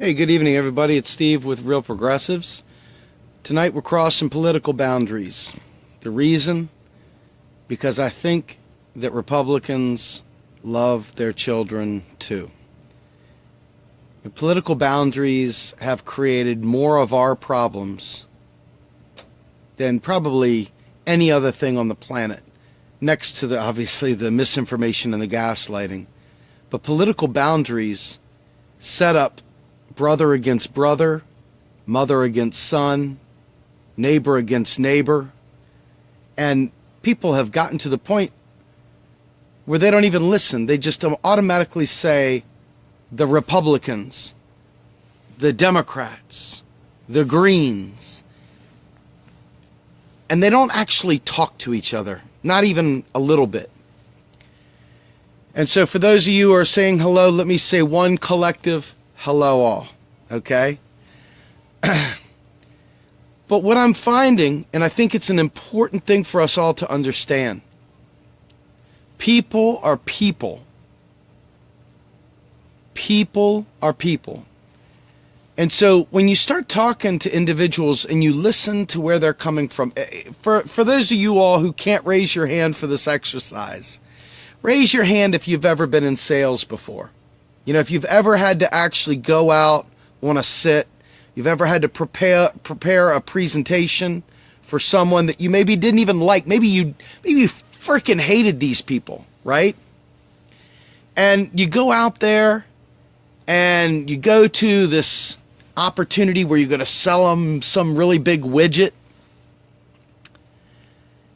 Hey, good evening, everybody. It's Steve with Real Progressives. Tonight we're crossing political boundaries. The reason? Because I think that Republicans love their children too. The political boundaries have created more of our problems than probably any other thing on the planet, next to obviously the misinformation and the gaslighting. But political boundaries set up brother against brother, mother against son, neighbor against neighbor. And people have gotten to the point where they don't even listen. They just automatically say the Republicans, the Democrats, the Greens. And they don't actually talk to each other, not even a little bit. And so for those of you who are saying hello, let me say one collective hello all, okay? But what I'm finding, and I think it's an important thing for us all to understand, people are people. People are people. And so when you start talking to individuals and you listen to where they're coming from, for those of you all who can't raise your hand for this exercise, raise your hand if you've ever been in sales before. You know, if you've ever had to actually go out on a sit, you've ever had to prepare a presentation for someone that you maybe didn't even like. Maybe you freaking hated these people, right? And you go out there and you go to this opportunity where you're going to sell them some really big widget.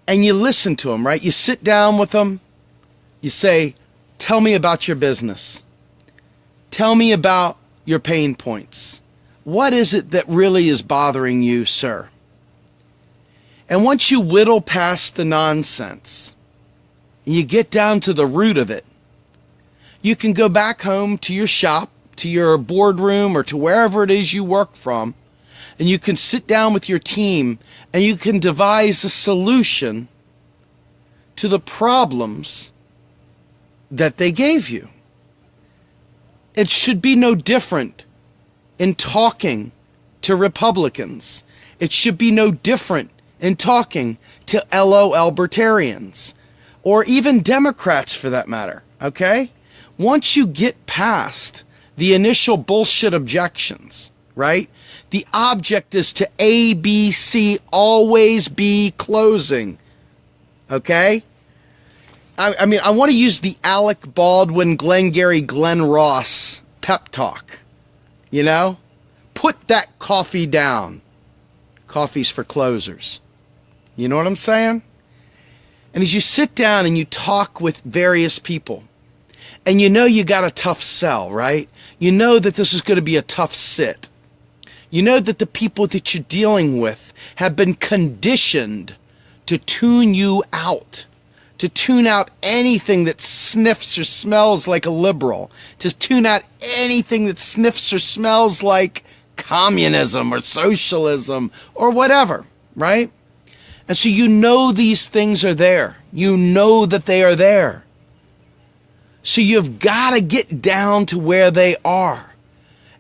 And you listen to them, right? You sit down with them. You say, tell me about your business. Tell me about your pain points. What is it that really is bothering you, sir? And once you whittle past the nonsense, and you get down to the root of it, you can go back home to your shop, to your boardroom, or to wherever it is you work from, and you can sit down with your team, and you can devise a solution to the problems that they gave you. It should be no different in talking to Republicans. It should be no different in talking to LO libertarians, or even Democrats for that matter, okay? Once you get past the initial bullshit objections, right? The object is to ABC always be closing, okay? I mean, I want to use the Alec Baldwin, Glengarry, Glenn Ross pep talk, you know? Put that coffee down. Coffee's for closers. You know what I'm saying? And as you sit down and you talk with various people, and you know you got a tough sell, right? You know that this is going to be a tough sit. You know that the people that you're dealing with have been conditioned to tune you out, to tune out anything that sniffs or smells like a liberal, to tune out anything that sniffs or smells like communism or socialism or whatever, right? And so you know these things are there. You know that they are there. So you've got to get down to where they are.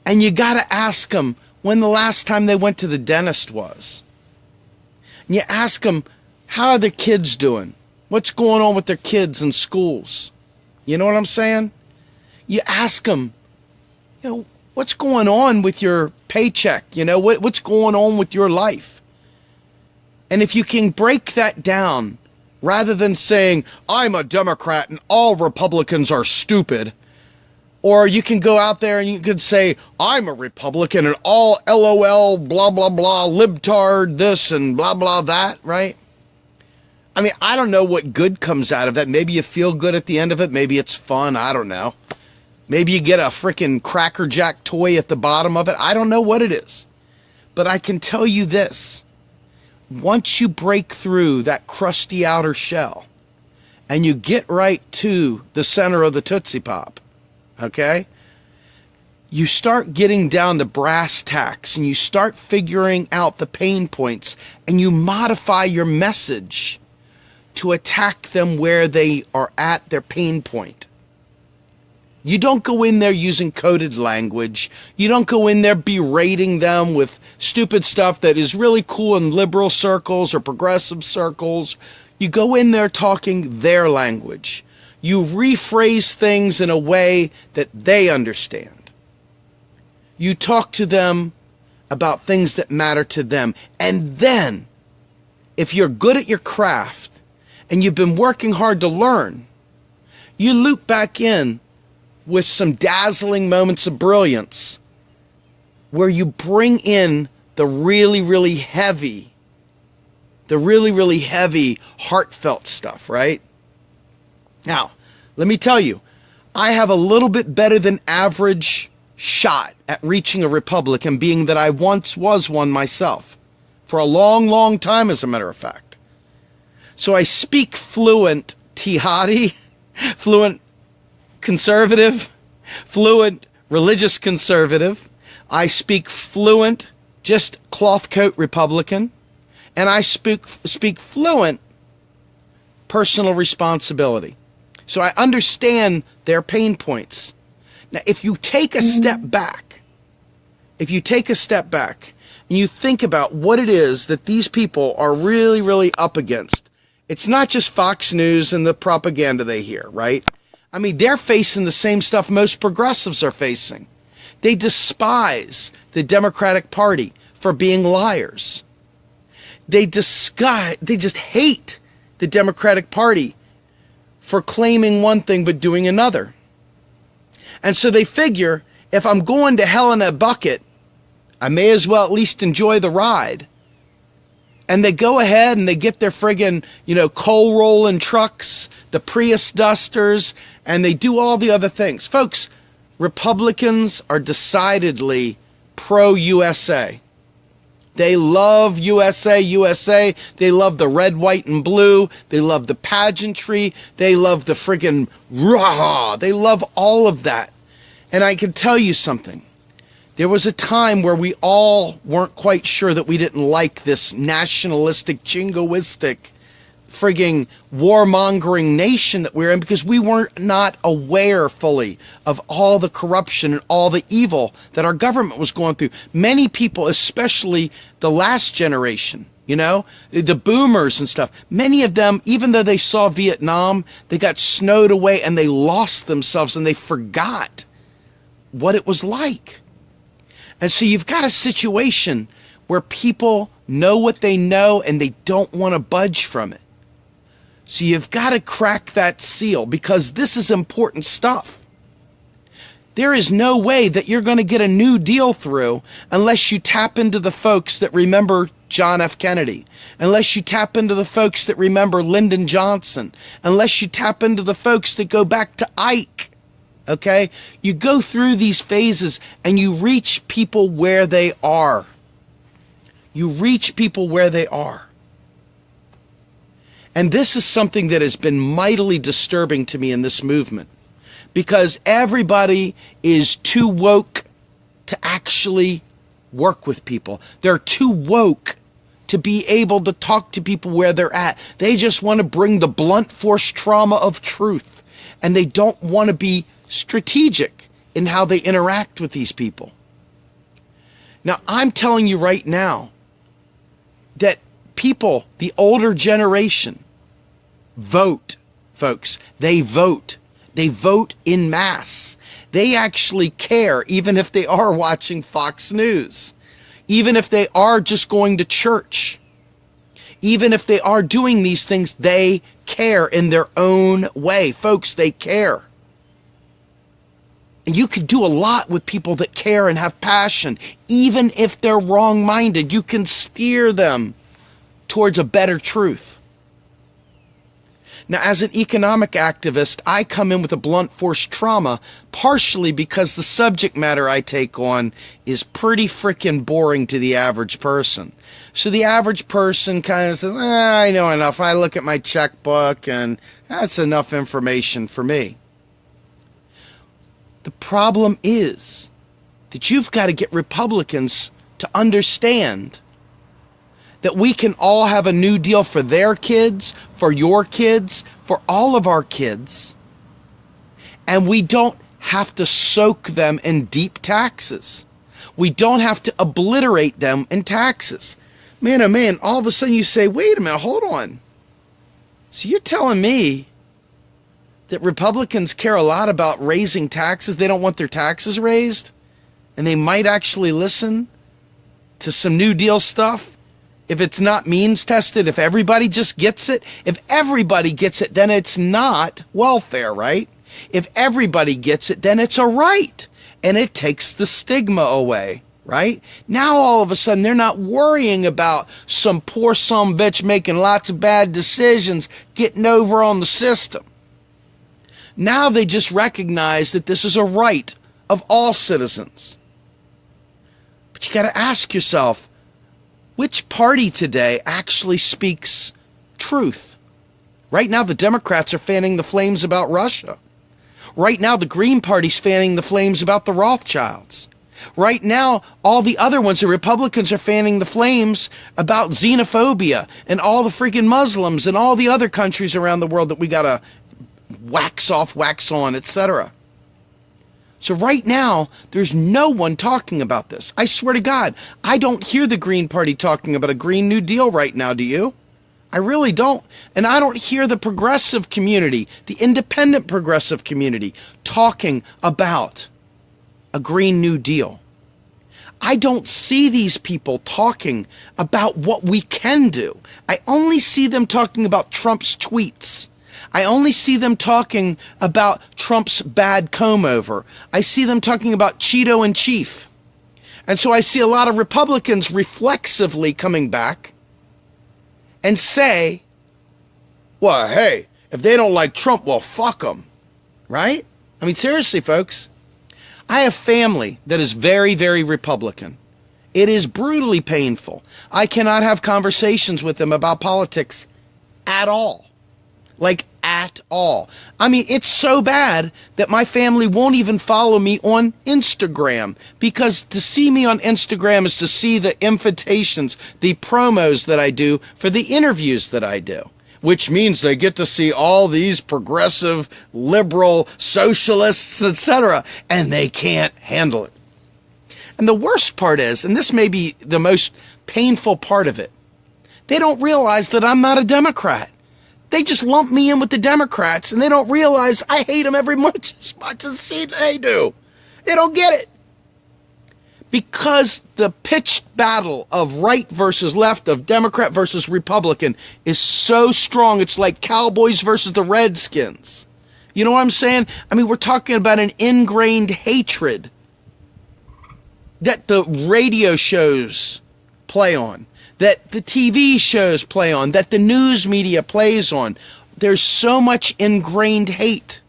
And you got to ask them when the last time they went to the dentist was. And you ask them, how are their kids doing? What's going on with their kids in schools? You know what I'm saying? You ask them, you know, what's going on with your paycheck? You know, what's going on with your life? And if you can break that down, rather than saying, I'm a Democrat and all Republicans are stupid, or you can go out there and you can say, I'm a Republican and all LOL, blah, blah, blah, libtard, this and blah, blah, that, right? I mean, I don't know what good comes out of that. Maybe you feel good at the end of it. Maybe it's fun. I don't know. Maybe you get a freaking Cracker Jack toy at the bottom of it. I don't know what it is. But I can tell you this. Once you break through that crusty outer shell and you get right to the center of the Tootsie Pop, okay? You start getting down to brass tacks and you start figuring out the pain points and you modify your message to attack them where they are at their pain point. You don't go in there using coded language. You don't go in there berating them with stupid stuff that is really cool in liberal circles or progressive circles. You go in there talking their language. You rephrase things in a way that they understand. You talk to them about things that matter to them. And then, if you're good at your craft and you've been working hard to learn, you loop back in with some dazzling moments of brilliance where you bring in the really heavy, heartfelt stuff, right? Now, let me tell you, I have a little bit better than average shot at reaching a Republican, being that I once was one myself. For a long time, as a matter of fact. So I speak fluent jihadi, fluent conservative, fluent religious conservative. I speak fluent just cloth coat Republican. And I speak fluent personal responsibility. So I understand their pain points. Now, if you take a step back, and you think about what it is that these people are really up against, it's not just Fox News and the propaganda they hear, right? I mean, they're facing the same stuff most progressives are facing. They despise the Democratic Party for being liars. They just hate the Democratic Party for claiming one thing but doing another. And so they figure, if I'm going to hell in a bucket, I may as well at least enjoy the ride. And they go ahead and they get their friggin', coal rolling trucks, the Prius dusters, and they do all the other things. Folks, Republicans are decidedly pro-USA. They love USA. They love the red, white, and blue. They love the pageantry. They love the friggin' rah. They love all of that. And I can tell you something. There was a time where we all weren't quite sure that we didn't like this nationalistic, jingoistic, frigging warmongering nation that we're in, because we weren't not aware fully of all the corruption and all the evil that our government was going through. Many people, especially the last generation, the boomers and stuff, many of them, even though they saw Vietnam, they got snowed away and they lost themselves and they forgot what it was like. And so you've got a situation where people know what they know and they don't want to budge from it. So you've got to crack that seal, because this is important stuff. There is no way that you're going to get a new deal through unless you tap into the folks that remember John F. Kennedy, unless you tap into the folks that remember Lyndon Johnson, unless you tap into the folks that go back to Ike. Okay? You go through these phases and you reach people where they are. You reach people where they are. And this is something that has been mightily disturbing to me in this movement, because everybody is too woke to actually work with people. They're too woke to be able to talk to people where they're at. They just want to bring the blunt force trauma of truth, and they don't want to be strategic in how they interact with these people. Now, I'm telling you right now that people, the older generation, vote, folks. They vote. They vote in mass. They actually care, even if they are watching Fox News, even if they are just going to church, even if they are doing these things, they care in their own way. Folks, they care. And you can do a lot with people that care and have passion. Even if they're wrong-minded, you can steer them towards a better truth. Now, as an economic activist, I come in with a blunt force trauma, partially because the subject matter I take on is pretty freaking boring to the average person. So the average person kind of says, I know enough. I look at my checkbook and that's enough information for me. The problem is that you've got to get Republicans to understand that we can all have a new deal for their kids, for your kids, for all of our kids. And we don't have to soak them in deep taxes. We don't have to obliterate them in taxes. Man, oh man, all of a sudden you say, wait a minute, hold on. So you're telling me that Republicans care a lot about raising taxes? They don't want their taxes raised? And they might actually listen to some New Deal stuff if it's not means tested, if everybody just gets it? If everybody gets it, then it's not welfare, right? If everybody gets it, then it's a right. And it takes the stigma away, right? Now all of a sudden they're not worrying about some poor sumbitch making lots of bad decisions, getting over on the system. Now they just recognize that this is a right of all citizens. But you got to ask yourself, which party today actually speaks truth? Right now the Democrats are fanning the flames about Russia. Right now the Green Party's fanning the flames about the Rothschilds. Right now, all the other ones, the Republicans, are fanning the flames about xenophobia and all the freaking Muslims and all the other countries around the world that we got to wax off, wax on, etc. So right now, there's no one talking about this. I swear to God, I don't hear the Green Party talking about a Green New Deal right now, do you? I really don't. And I don't hear the progressive community, the independent progressive community, talking about a Green New Deal. I don't see these people talking about what we can do. I only see them talking about Trump's tweets. I only see them talking about Trump's bad comb-over. I see them talking about Cheeto in chief. And so I see a lot of Republicans reflexively coming back and say, well, hey, if they don't like Trump, well, fuck them. Right? I mean, seriously, folks. I have family that is very, very Republican. It is brutally painful. I cannot have conversations with them about politics at all. Like, at all. I mean, it's so bad that my family won't even follow me on Instagram, because to see me on Instagram is to see the invitations, the promos that I do for the interviews that I do, which means they get to see all these progressive, liberal, socialists, etc., and they can't handle it. And the worst part is, and this may be the most painful part of it, they don't realize that I'm not a Democrat. They just lump me in with the Democrats, and they don't realize I hate them every much as they do. They don't get it. Because the pitched battle of right versus left, of Democrat versus Republican, is so strong. It's like Cowboys versus the Redskins. You know what I'm saying? I mean, we're talking about an ingrained hatred that the radio shows play on, that the TV shows play on, that the news media plays on. There's so much ingrained hate.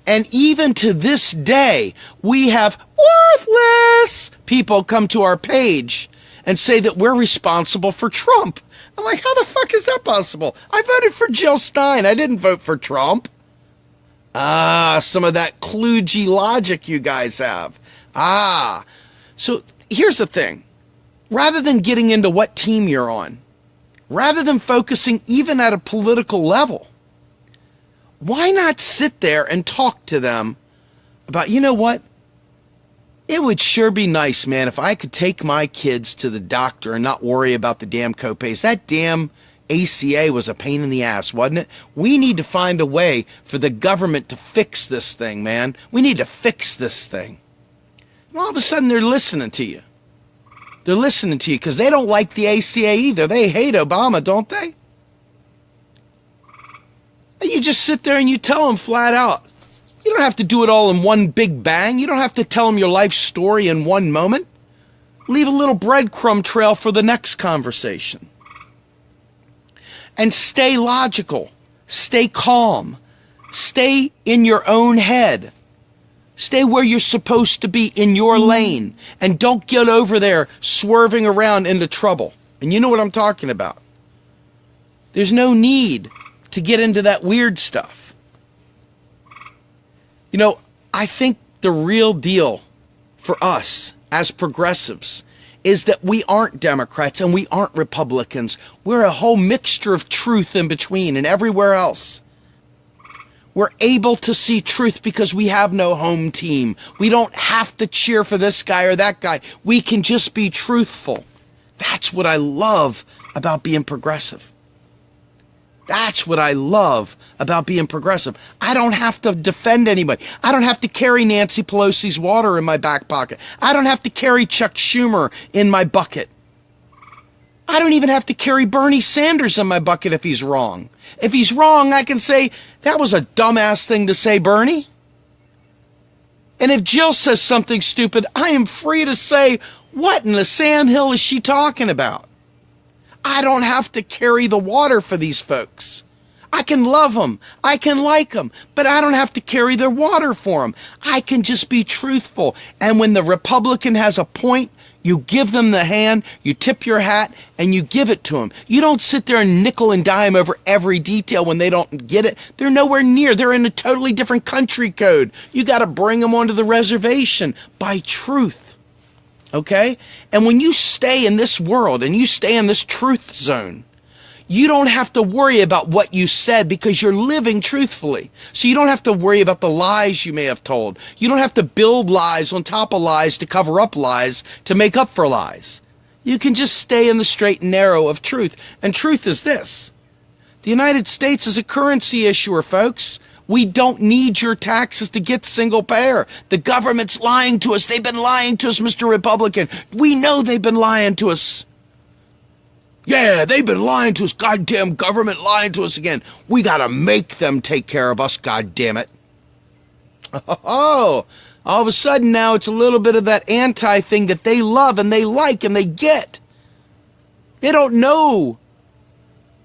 And even to this day, we have worthless people come to our page and say that we're responsible for Trump. I'm like, how the fuck is that possible? I voted for Jill Stein. I didn't vote for Trump. Some of that kludgy logic you guys have. So here's the thing. Rather than getting into what team you're on, rather than focusing even at a political level, why not sit there and talk to them about, you know what? It would sure be nice, man, if I could take my kids to the doctor and not worry about the damn copays. That damn ACA was a pain in the ass, wasn't it? We need to find a way for the government to fix this thing, man. We need to fix this thing. And all of a sudden, they're listening to you. They're listening to you because they don't like the ACA either. They hate Obama, don't they? And you just sit there and you tell them flat out. You don't have to do it all in one big bang. You don't have to tell them your life story in one moment. Leave a little breadcrumb trail for the next conversation. And stay logical. Stay calm. Stay in your own head. Stay where you're supposed to be, in your lane. And don't get over there swerving around into trouble. And you know what I'm talking about. There's no need to get into that weird stuff. You know, I think the real deal for us as progressives is that we aren't Democrats and we aren't Republicans. We're a whole mixture of truth in between and everywhere else. We're able to see truth because we have no home team. We don't have to cheer for this guy or that guy. We can just be truthful. That's what I love about being progressive. That's what I love about being progressive. I don't have to defend anybody. I don't have to carry Nancy Pelosi's water in my back pocket. I don't have to carry Chuck Schumer in my bucket. I don't even have to carry Bernie Sanders in my bucket if he's wrong. If he's wrong, I can say, that was a dumbass thing to say, Bernie. And if Jill says something stupid, I am free to say, what in the sandhill is she talking about? I don't have to carry the water for these folks. I can love them. I can like them. But I don't have to carry their water for them. I can just be truthful. And when the Republican has a point, you give them the hand, you tip your hat, and you give it to them. You don't sit there and nickel and dime over every detail when they don't get it. They're nowhere near. They're in a totally different country code. You got to bring them onto the reservation by truth. Okay? And when you stay in this world and you stay in this truth zone, you don't have to worry about what you said because you're living truthfully. So you don't have to worry about the lies you may have told. You don't have to build lies on top of lies to cover up lies to make up for lies. You can just stay in the straight and narrow of truth. And truth is this. The United States is a currency issuer, folks. We don't need your taxes to get single payer. The government's lying to us. They've been lying to us, Mr. Republican. We know they've been lying to us. Yeah, they've been lying to us. Goddamn government lying to us again. We got to make them take care of us, goddammit. Oh, all of a sudden now it's a little bit of that anti thing that they love and they like and they get. They don't know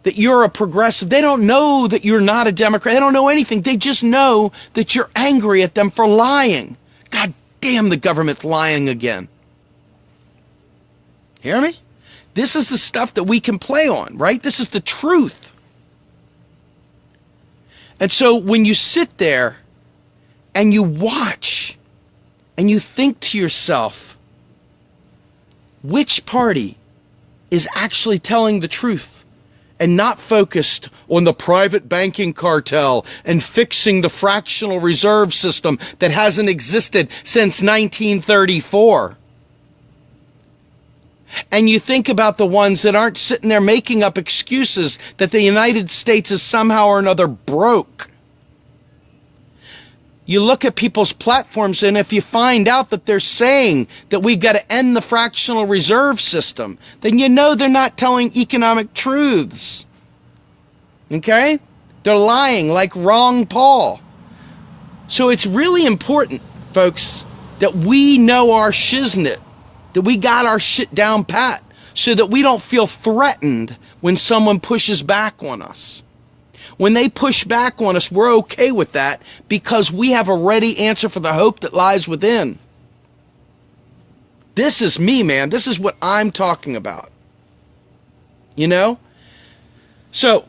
that you're a progressive. They don't know that you're not a Democrat. They don't know anything. They just know that you're angry at them for lying. God damn, the government's lying again. Hear me? This is the stuff that we can play on, right? This is the truth. And so when you sit there and you watch and you think to yourself, which party is actually telling the truth and not focused on the private banking cartel and fixing the fractional reserve system that hasn't existed since 1934? And you think about the ones that aren't sitting there making up excuses that the United States is somehow or another broke. You look at people's platforms, and if you find out that they're saying that we've got to end the fractional reserve system, then you know they're not telling economic truths. Okay? They're lying like Ron Paul. So it's really important, folks, that we know our shiznit, that we got our shit down pat, so that we don't feel threatened when someone pushes back on us. When they push back on us, we're okay with that because we have a ready answer for the hope that lies within. This is me, man. This is what I'm talking about. You know? So,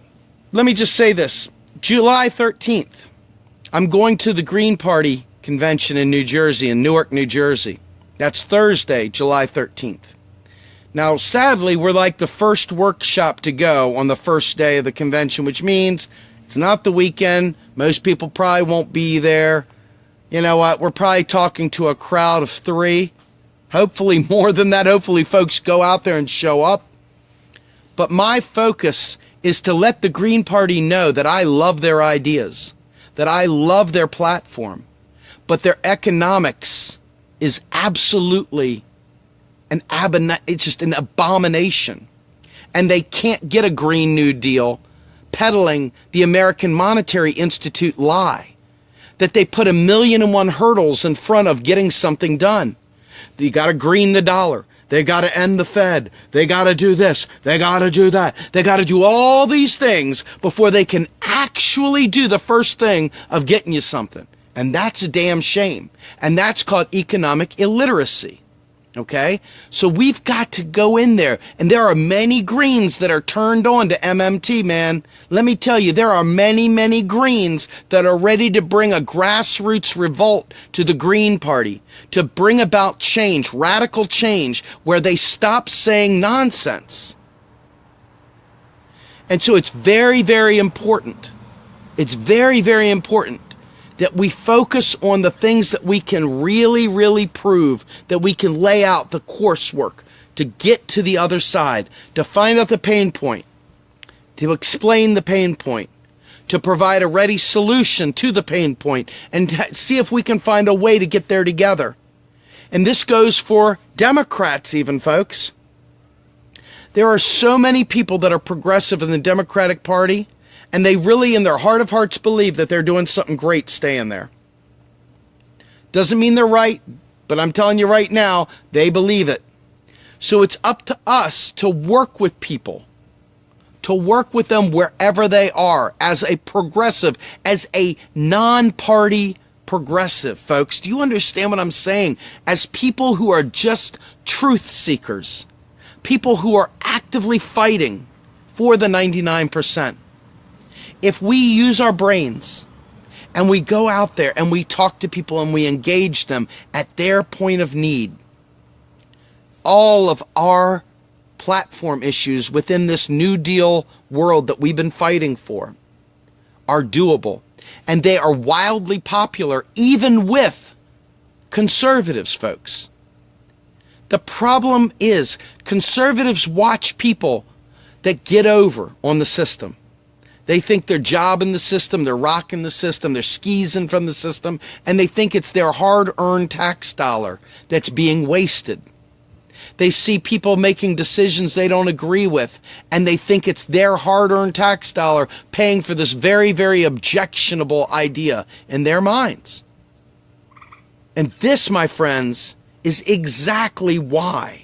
let me just say this. July 13th, I'm going to the Green Party convention in New Jersey, in Newark, New Jersey. That's Thursday, July 13th. Now, sadly, we're like the first workshop to go on the first day of the convention, which means it's not the weekend. Most people probably won't be there. You know what? We're probably talking to a crowd of 3. Hopefully more than that. Hopefully folks go out there and show up. But my focus is to let the Green Party know that I love their ideas, that I love their platform, but their economics is absolutely it's just an abomination. And they can't get a Green New Deal peddling the American Monetary Institute lie that they put 1,000,001 hurdles in front of getting something done. You got to green the dollar. They got to end the Fed. They got to do this. They got to do that. They got to do all these things before they can actually do the first thing of getting you something. And that's a damn shame. And that's called economic illiteracy. Okay? So we've got to go in there. And there are many Greens that are turned on to MMT, man. Let me tell you, there are many, many Greens that are ready to bring a grassroots revolt to the Green Party, to bring about change, radical change, where they stop saying nonsense. And so it's very, very important It's very, very important that we focus on the things that we can really, really prove, that we can lay out the coursework to get to the other side, to find out the pain point, to explain the pain point, to provide a ready solution to the pain point, and see if we can find a way to get there together. And this goes for Democrats even, folks. There are so many people that are progressive in the Democratic Party, and they really, in their heart of hearts, believe that they're doing something great staying there. Doesn't mean they're right, but I'm telling you right now, they believe it. So it's up to us to work with people, to work with them wherever they are, as a progressive, as a non-party progressive, folks. Do you understand what I'm saying? As people who are just truth seekers, people who are actively fighting for the 99%. If we use our brains and we go out there and we talk to people and we engage them at their point of need, all of our platform issues within this New Deal world that we've been fighting for are doable. And they are wildly popular, even with conservatives, folks. The problem is conservatives watch people that get over on the system. They think they're jobbing the system, they're rocking the system, they're skeezing from the system, and they think it's their hard-earned tax dollar that's being wasted. They see people making decisions they don't agree with, and they think it's their hard-earned tax dollar paying for this very, very objectionable idea in their minds. And this, my friends, is exactly why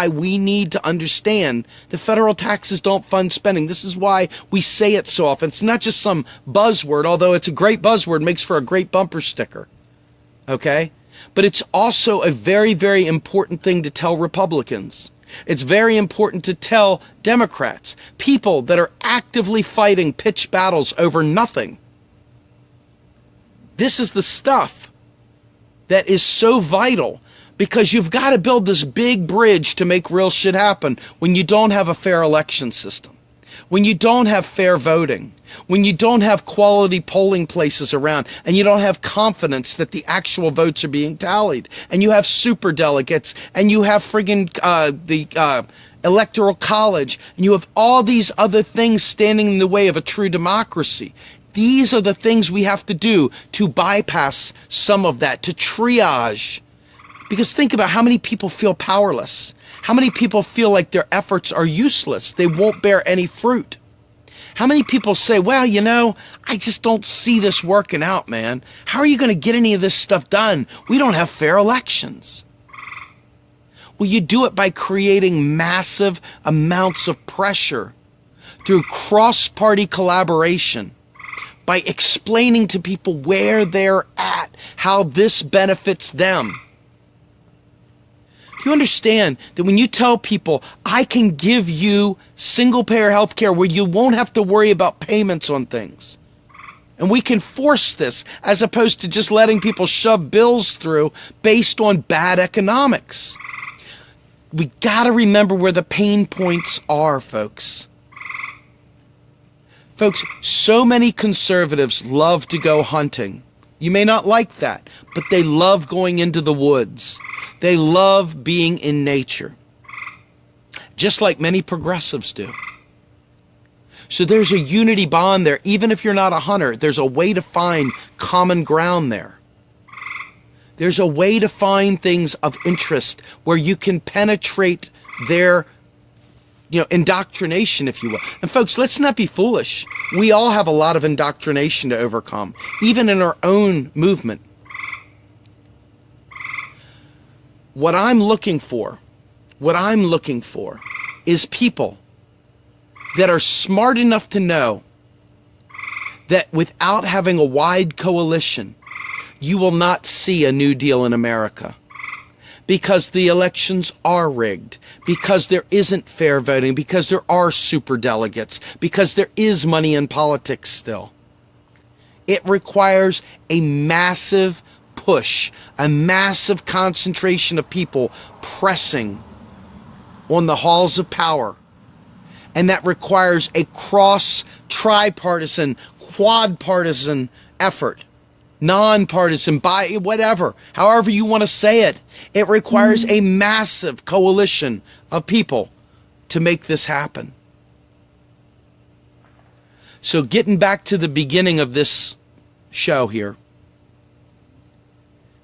we need to understand the federal taxes don't fund spending. This is why we say it so often. It's not just some buzzword, although it's a great buzzword, makes for a great bumper sticker. Okay? But it's also a very, very important thing to tell Republicans. It's very important to tell Democrats, people that are actively fighting pitched battles over nothing. This is the stuff that is so vital, because you've got to build this big bridge to make real shit happen when you don't have a fair election system, when you don't have fair voting, when you don't have quality polling places around, and you don't have confidence that the actual votes are being tallied, and you have super delegates, and you have the electoral college, and you have all these other things standing in the way of a true democracy. These are the things we have to do to bypass some of that, to triage. Because think about how many people feel powerless. How many people feel like their efforts are useless? They won't bear any fruit. How many people say, well, you know, I just don't see this working out, man. How are you going to get any of this stuff done? We don't have fair elections. Well, you do it by creating massive amounts of pressure through cross-party collaboration, by explaining to people where they're at, how this benefits them. Do you understand that when you tell people, I can give you single-payer health care where you won't have to worry about payments on things, and we can force this as opposed to just letting people shove bills through based on bad economics? We got to remember where the pain points are, folks. Folks, so many conservatives love to go hunting. You may not like that, but they love going into the woods. They love being in nature, just like many progressives do. So there's a unity bond there. Even if you're not a hunter, there's a way to find common ground there. There's a way to find things of interest where you can penetrate their indoctrination, if you will. And folks, let's not be foolish. We all have a lot of indoctrination to overcome, even in our own movement. What I'm looking for is people that are smart enough to know that without having a wide coalition, you will not see a New Deal in America. Because the elections are rigged, because there isn't fair voting, because there are super delegates, because there is money in politics still. It requires a massive push, a massive concentration of people pressing on the halls of power And that requires a tripartisan, quad-partisan effort. Nonpartisan, whatever, however you want to say it. It requires a massive coalition of people to make this happen. So getting back to the beginning of this show here,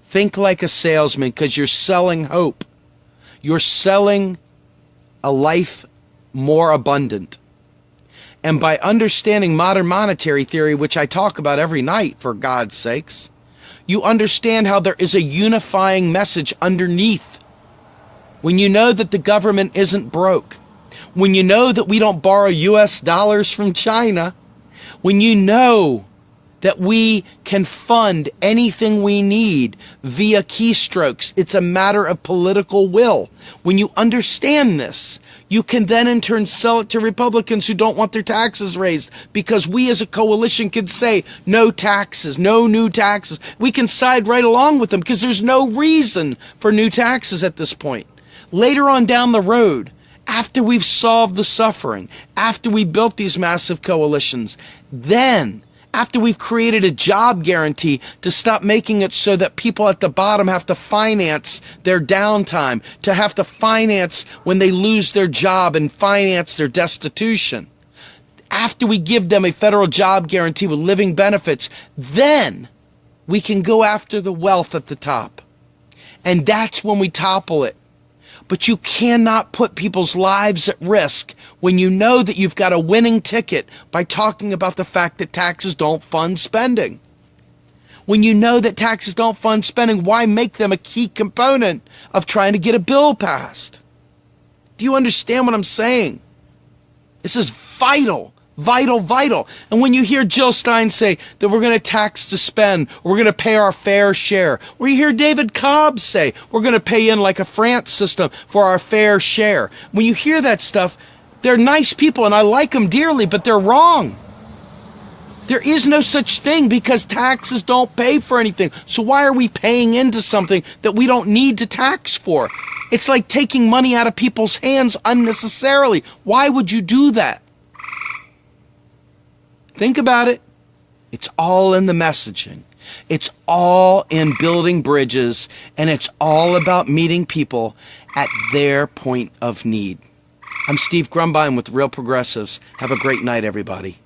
think like a salesman, because you're selling hope. You're selling a life more abundant. And by understanding modern monetary theory, which I talk about every night, for God's sakes, you understand how there is a unifying message underneath. When you know that the government isn't broke, when you know that we don't borrow US dollars from China, when you know that we can fund anything we need via keystrokes, it's a matter of political will. When you understand this, you can then in turn sell it to Republicans who don't want their taxes raised, because we as a coalition can say no taxes, no new taxes. We can side right along with them because there's no reason for new taxes at this point. Later on down the road, after we've solved the suffering, after we built these massive coalitions, then after we've created a job guarantee to stop making it so that people at the bottom have to finance their downtime, to have to finance when they lose their job and finance their destitution. After we give them a federal job guarantee with living benefits, then we can go after the wealth at the top. And that's when we topple it. But you cannot put people's lives at risk when you know that you've got a winning ticket by talking about the fact that taxes don't fund spending. When you know that taxes don't fund spending, why make them a key component of trying to get a bill passed? Do you understand what I'm saying? This is vital. Vital, vital. And when you hear Jill Stein say that we're going to tax to spend, we're going to pay our fair share, or you hear David Cobb say we're going to pay in like a France system for our fair share, when you hear that stuff, they're nice people and I like them dearly, but they're wrong. There is no such thing, because taxes don't pay for anything. So why are we paying into something that we don't need to tax for? It's like taking money out of people's hands unnecessarily. Why would you do that? Think about it. It's all in the messaging. It's all in building bridges, and it's all about meeting people at their point of need. I'm Steve Grumbine with Real Progressives. Have a great night, everybody.